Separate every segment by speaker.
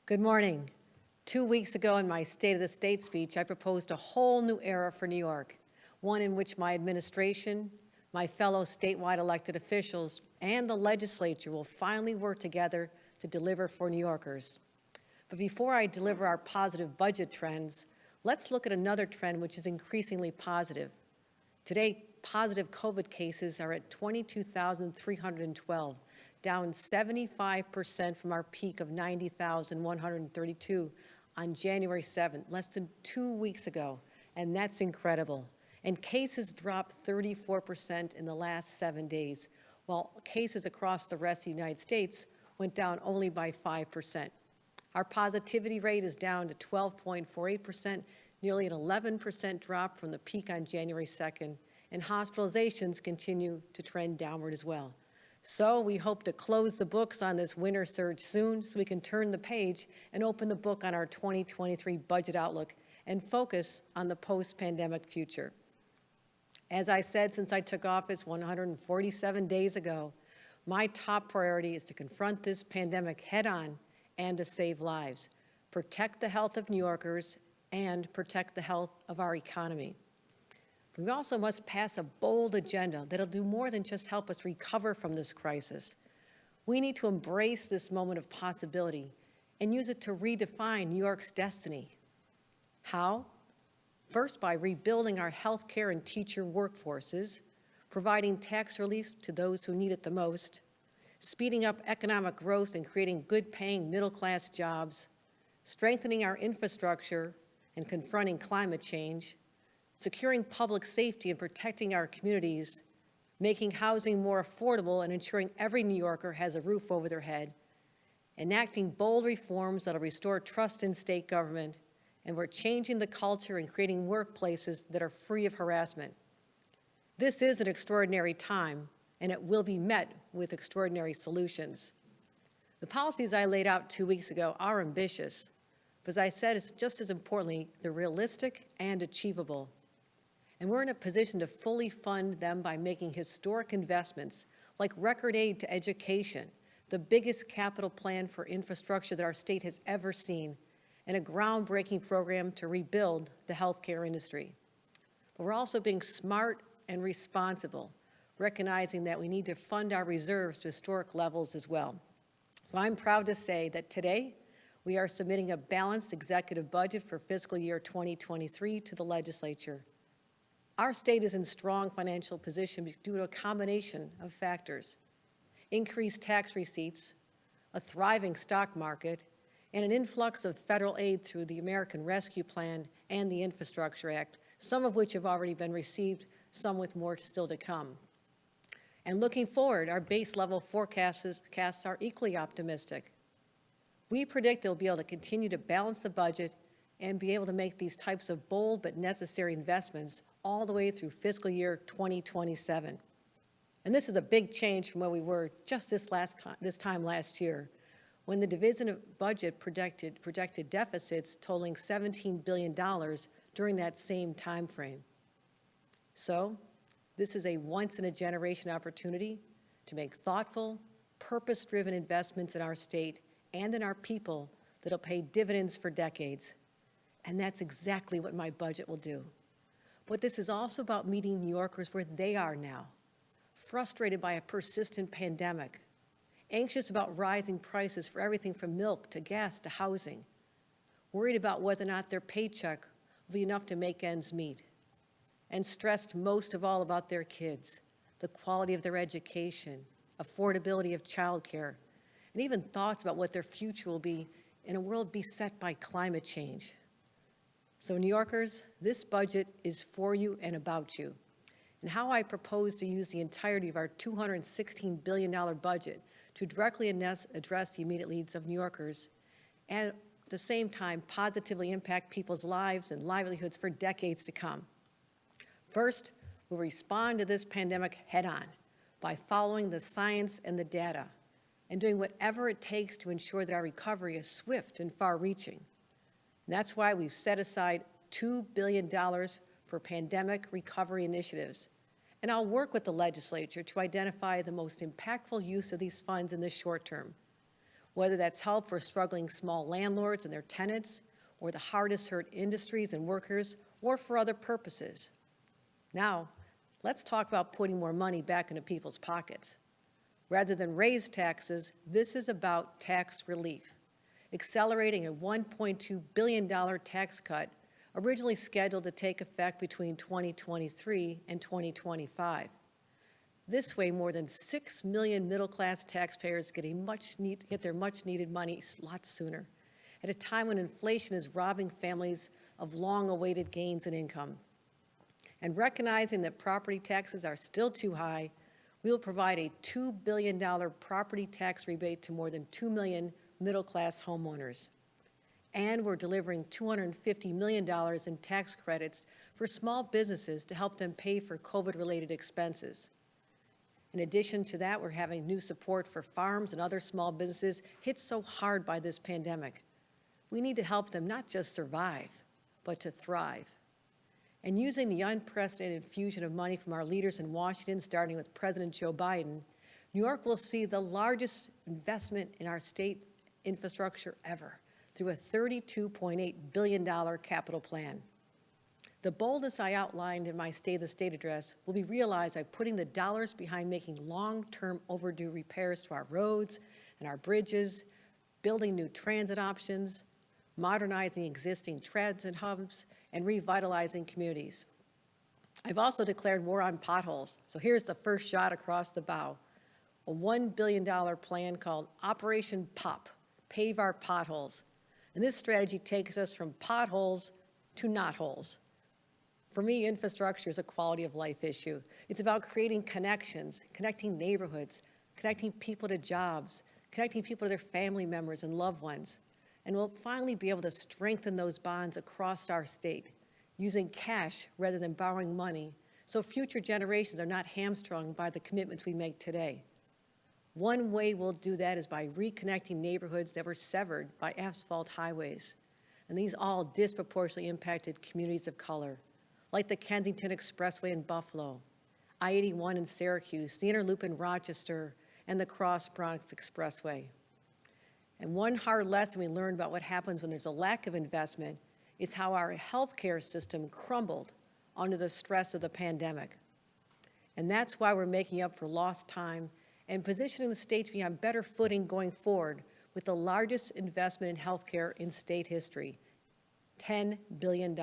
Speaker 1: Good morning. 2 weeks ago in my State of the State speech, I proposed a whole new era for New York, one in which my administration, my fellow statewide elected officials, and the legislature will finally work together to deliver for New Yorkers. But before I deliver our positive budget trends, let's look at another trend which is increasingly positive. Today, positive COVID cases are at 22,312, down 75% from our peak of 90,132 on January 7th, less than 2 weeks ago, and that's incredible. And cases dropped 34% in the last 7 days, while cases across the rest of the United States went down only by 5%. Our positivity rate is down to 12.48%, nearly an 11% drop from the peak on January 2nd, and hospitalizations continue to trend downward as well. So we hope to close the books on this winter surge soon so we can turn the page and open the book on our 2023 budget outlook and focus on the post-pandemic future. As I said since I took office 147 days ago, my top priority is to confront this pandemic head-on and to save lives, protect the health of New Yorkers, and protect the health of our economy. We also must pass a bold agenda that'll do more than just help us recover from this crisis. We need to embrace this moment of possibility and use it to redefine New York's destiny. How? First, by rebuilding our healthcare and teacher workforces, providing tax relief to those who need it the most, speeding up economic growth and creating good-paying middle-class jobs, strengthening our infrastructure and confronting climate change, securing public safety and protecting our communities, making housing more affordable and ensuring every New Yorker has a roof over their head, enacting bold reforms that will restore trust in state government, and we're changing the culture and creating workplaces that are free of harassment. This is an extraordinary time, and it will be met with extraordinary solutions. The policies I laid out 2 weeks ago are ambitious, but as I said, it's just as importantly, they're realistic and achievable. And we're in a position to fully fund them by making historic investments like record aid to education, the biggest capital plan for infrastructure that our state has ever seen, and a groundbreaking program to rebuild the healthcare industry. But we're also being smart and responsible, recognizing that we need to fund our reserves to historic levels as well. So I'm proud to say that today we are submitting a balanced executive budget for fiscal year 2023 to the legislature. Our state is in strong financial position due to a combination of factors: increased tax receipts, a thriving stock market, and an influx of federal aid through the American Rescue Plan and the Infrastructure Act, some of which have already been received, some with more still to come. And looking forward, our base level forecasts are equally optimistic. We predict they'll be able to continue to balance the budget and be able to make these types of bold but necessary investments all the way through fiscal year 2027. And this is a big change from where we were just this time last year, when the Division of Budget projected deficits totaling $17 billion during that same time frame. So, this is a once-in-a-generation opportunity to make thoughtful, purpose-driven investments in our state and in our people that'll pay dividends for decades. And that's exactly what my budget will do. But this is also about meeting New Yorkers where they are now, frustrated by a persistent pandemic, anxious about rising prices for everything from milk to gas to housing, worried about whether or not their paycheck will be enough to make ends meet, and stressed most of all about their kids, the quality of their education, affordability of childcare, and even thoughts about what their future will be in a world beset by climate change. So New Yorkers, this budget is for you and about you. And how I propose to use the entirety of our $216 billion budget to directly address the immediate needs of New Yorkers and at the same time positively impact people's lives and livelihoods for decades to come. First, we'll respond to this pandemic head-on by following the science and the data and doing whatever it takes to ensure that our recovery is swift and far-reaching. And that's why we've set aside $2 billion for pandemic recovery initiatives. And I'll work with the legislature to identify the most impactful use of these funds in the short term. whether that's help for struggling small landlords and their tenants, or the hardest hit industries and workers, or for other purposes. Now, let's talk about putting more money back into people's pockets. Rather than raise taxes, this is about tax relief, accelerating a $1.2 billion tax cut originally scheduled to take effect between 2023 and 2025. This way, more than 6 million middle-class taxpayers get their much-needed money lots sooner, at a time when inflation is robbing families of long-awaited gains in income. And recognizing that property taxes are still too high, we will provide a $2 billion property tax rebate to more than 2 million middle-class homeowners. And we're delivering $250 million in tax credits for small businesses to help them pay for COVID-related expenses. In addition to that, we're having new support for farms and other small businesses hit so hard by this pandemic. We need to help them not just survive, but to thrive. And using the unprecedented infusion of money from our leaders in Washington, starting with President Joe Biden, New York will see the largest investment in our state infrastructure ever through a $32.8 billion capital plan. The boldness I outlined in my State of the State address will be realized by putting the dollars behind making long-term overdue repairs to our roads and our bridges, building new transit options, modernizing existing transit hubs, and revitalizing communities. I've also declared war on potholes, so here's the first shot across the bow, a $1 billion plan called Operation POP, Pave Our Potholes. And this strategy takes us from potholes to not holes. For me, infrastructure is a quality of life issue. It's about creating connections, connecting neighborhoods, connecting people to jobs, connecting people to their family members and loved ones. And we'll finally be able to strengthen those bonds across our state, using cash rather than borrowing money, so future generations are not hamstrung by the commitments we make today. One way we'll do that is by reconnecting neighborhoods that were severed by asphalt highways. And these all disproportionately impacted communities of color, like the Kensington Expressway in Buffalo, I-81 in Syracuse, the Inner Loop in Rochester, and the Cross Bronx Expressway. And one hard lesson we learned about what happens when there's a lack of investment is how our healthcare system crumbled under the stress of the pandemic. And that's why we're making up for lost time and positioning the state to be on better footing going forward with the largest investment in healthcare in state history, $10 billion.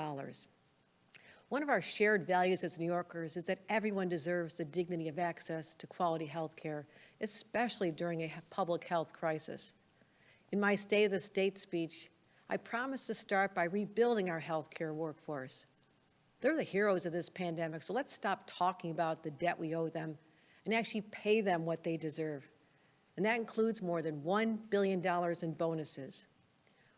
Speaker 1: One of our shared values as New Yorkers is that everyone deserves the dignity of access to quality health care, especially during a public health crisis. In my State of the State speech, I promised to start by rebuilding our healthcare workforce. They're the heroes of this pandemic, so let's stop talking about the debt we owe them and actually pay them what they deserve. And that includes more than $1 billion in bonuses.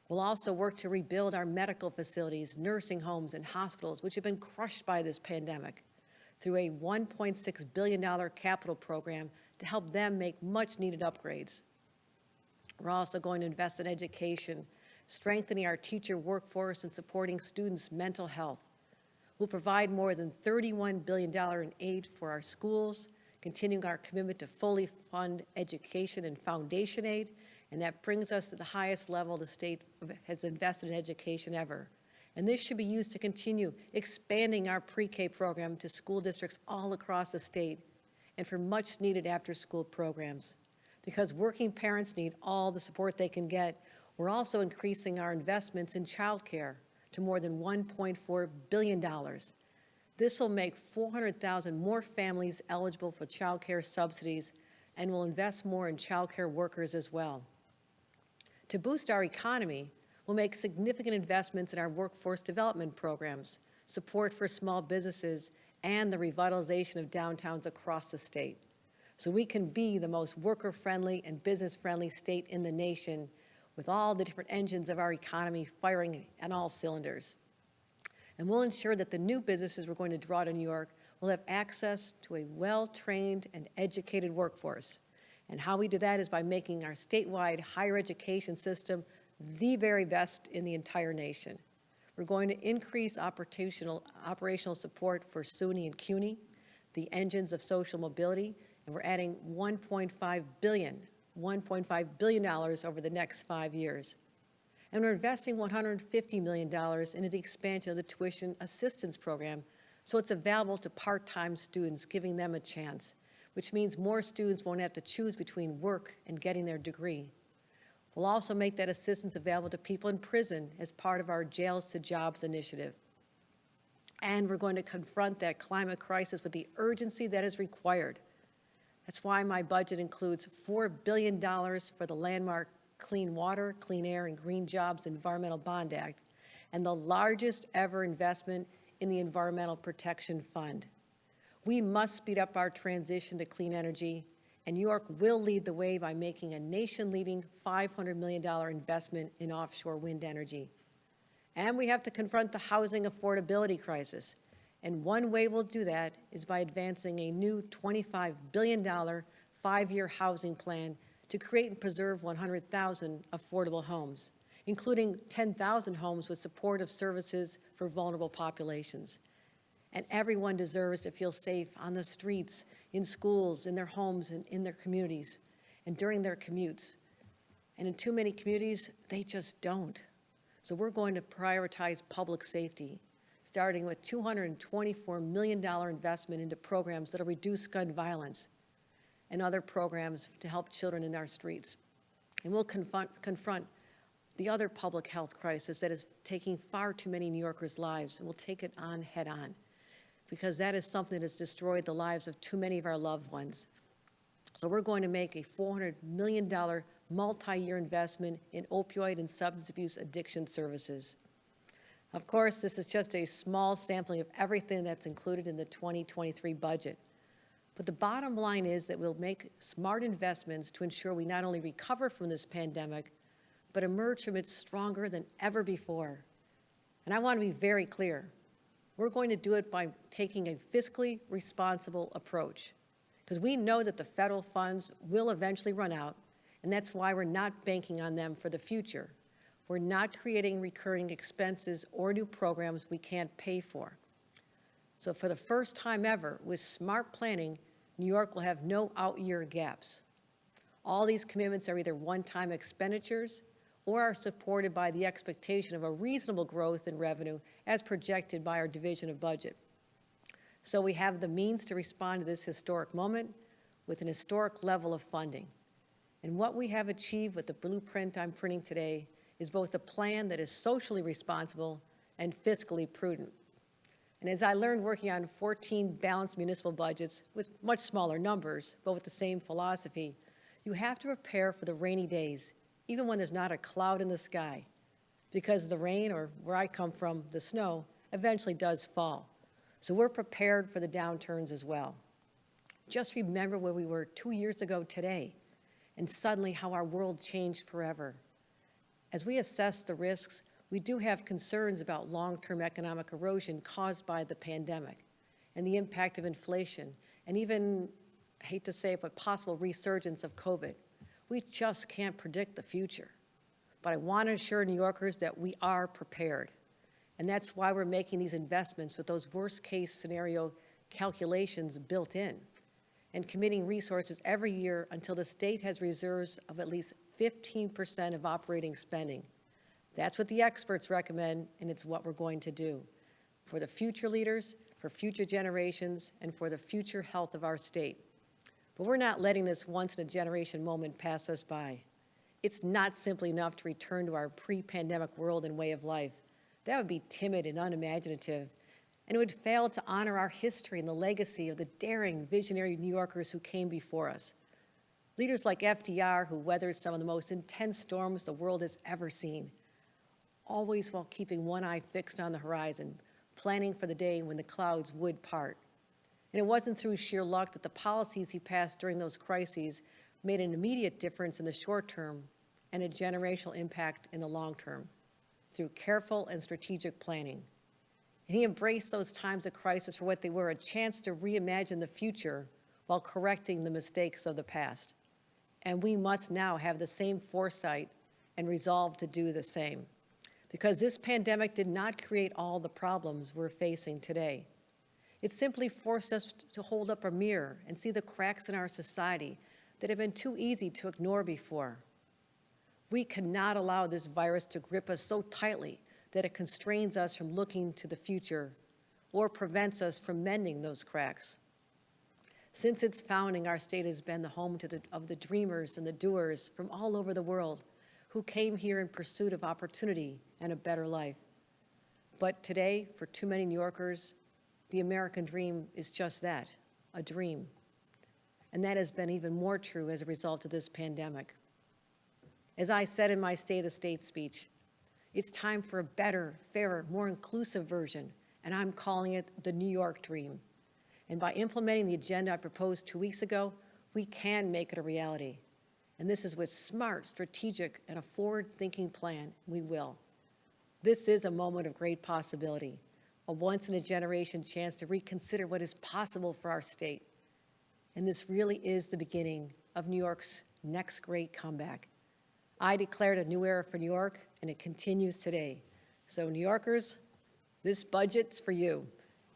Speaker 1: We'll also work to rebuild our medical facilities, nursing homes, and hospitals, which have been crushed by this pandemic, through a $1.6 billion capital program to help them make much-needed upgrades. We're also going to invest in education, strengthening our teacher workforce and supporting students' mental health. We'll provide more than $31 billion in aid for our schools, continuing our commitment to fully fund education and foundation aid, and that brings us to the highest level the state has invested in education ever. And this should be used to continue expanding our pre-K program to school districts all across the state and for much-needed after-school programs. Because working parents need all the support they can get, we're also increasing our investments in child care to more than $1.4 billion. This will make 400,000 more families eligible for child care subsidies and will invest more in child care workers as well. To boost our economy, we'll make significant investments in our workforce development programs, support for small businesses, and the revitalization of downtowns across the state, so we can be the most worker-friendly and business-friendly state in the nation with all the different engines of our economy firing on all cylinders. And we'll ensure that the new businesses we're going to draw to New York will have access to a well-trained and educated workforce. And how we do that is by making our statewide higher education system the very best in the entire nation. We're going to increase operational support for SUNY and CUNY, the engines of social mobility, and we're adding $1.5 billion $1.5 billion over the next 5 years. And we're investing $150 million into the expansion of the tuition assistance program so it's available to part-time students, giving them a chance, which means more students won't have to choose between work and getting their degree. We'll also make that assistance available to people in prison as part of our Jails to Jobs initiative. And we're going to confront that climate crisis with the urgency that is required. That's why my budget includes $4 billion for the landmark Clean Water, Clean Air, and Green Jobs Environmental Bond Act, and the largest ever investment in the Environmental Protection Fund. We must speed up our transition to clean energy, and New York will lead the way by making a nation-leading $500 million investment in offshore wind energy. And we have to confront the housing affordability crisis. And one way we'll do that is by advancing a new $25 billion 5-year housing plan to create and preserve 100,000 affordable homes, including 10,000 homes with supportive services for vulnerable populations. And everyone deserves to feel safe on the streets, in schools, in their homes, and in their communities, and during their commutes. And in too many communities, they just don't. So we're going to prioritize public safety, starting with $224 million investment into programs that will reduce gun violence and other programs to help children in our streets. And we'll confront the other public health crisis that is taking far too many New Yorkers' lives, and we'll take it on head on, because that is something that has destroyed the lives of too many of our loved ones. So we're going to make a $400 million multi-year investment in opioid and substance abuse addiction services. Of course, this is just a small sampling of everything that's included in the 2023 budget. But the bottom line is that we'll make smart investments to ensure we not only recover from this pandemic, but emerge from it stronger than ever before. And I want to be very clear. We're going to do it by taking a fiscally responsible approach, because we know that the federal funds will eventually run out, and that's why we're not banking on them for the future. We're not creating recurring expenses or new programs we can't pay for. So for the first time ever, with smart planning, New York will have no out-year gaps. All these commitments are either one-time expenditures or are supported by the expectation of a reasonable growth in revenue as projected by our Division of Budget. So we have the means to respond to this historic moment with an historic level of funding. And what we have achieved with the blueprint I'm printing today is both a plan that is socially responsible and fiscally prudent. And as I learned working on 14 balanced municipal budgets with much smaller numbers, but with the same philosophy, you have to prepare for the rainy days, even when there's not a cloud in the sky, because the rain, or where I come from, the snow, eventually does fall. So we're prepared for the downturns as well. Just remember where we were 2 years ago today, and suddenly how our world changed forever. As we assess the risks, we do have concerns about long-term economic erosion caused by the pandemic and the impact of inflation, and even, I hate to say it, but possible resurgence of COVID. We just can't predict the future. But I want to assure New Yorkers that we are prepared. And that's why we're making these investments with those worst-case scenario calculations built in, and committing resources every year until the state has reserves of at least 15% of operating spending. That's what the experts recommend, and it's what we're going to do for the future leaders, for future generations, and for the future health of our state. But we're not letting this once-in-a-generation moment pass us by. It's not simply enough to return to our pre-pandemic world and way of life. That would be timid and unimaginative, and it would fail to honor our history and the legacy of the daring, visionary New Yorkers who came before us. Leaders like FDR, who weathered some of the most intense storms the world has ever seen, always while keeping one eye fixed on the horizon, planning for the day when the clouds would part. And it wasn't through sheer luck that the policies he passed during those crises made an immediate difference in the short term and a generational impact in the long term, through careful and strategic planning. And he embraced those times of crisis for what they were, a chance to reimagine the future while correcting the mistakes of the past. And we must now have the same foresight and resolve to do the same. Because this pandemic did not create all the problems we're facing today. It simply forced us to hold up a mirror and see the cracks in our society that have been too easy to ignore before. We cannot allow this virus to grip us so tightly that it constrains us from looking to the future or prevents us from mending those cracks. Since its founding, our state has been the home of the dreamers and the doers from all over the world who came here in pursuit of opportunity and a better life. But today, for too many New Yorkers, the American dream is just that, a dream. And that has been even more true as a result of this pandemic. As I said in my State of the State speech, it's time for a better, fairer, more inclusive version, and I'm calling it the New York dream. And by implementing the agenda I proposed 2 weeks ago, we can make it a reality. And this is with smart, strategic, and a forward-thinking plan. We will. This is a moment of great possibility, a once-in-a-generation chance to reconsider what is possible for our state. And this really is the beginning of New York's next great comeback. I declared a new era for New York, and it continues today. So New Yorkers, this budget's for you.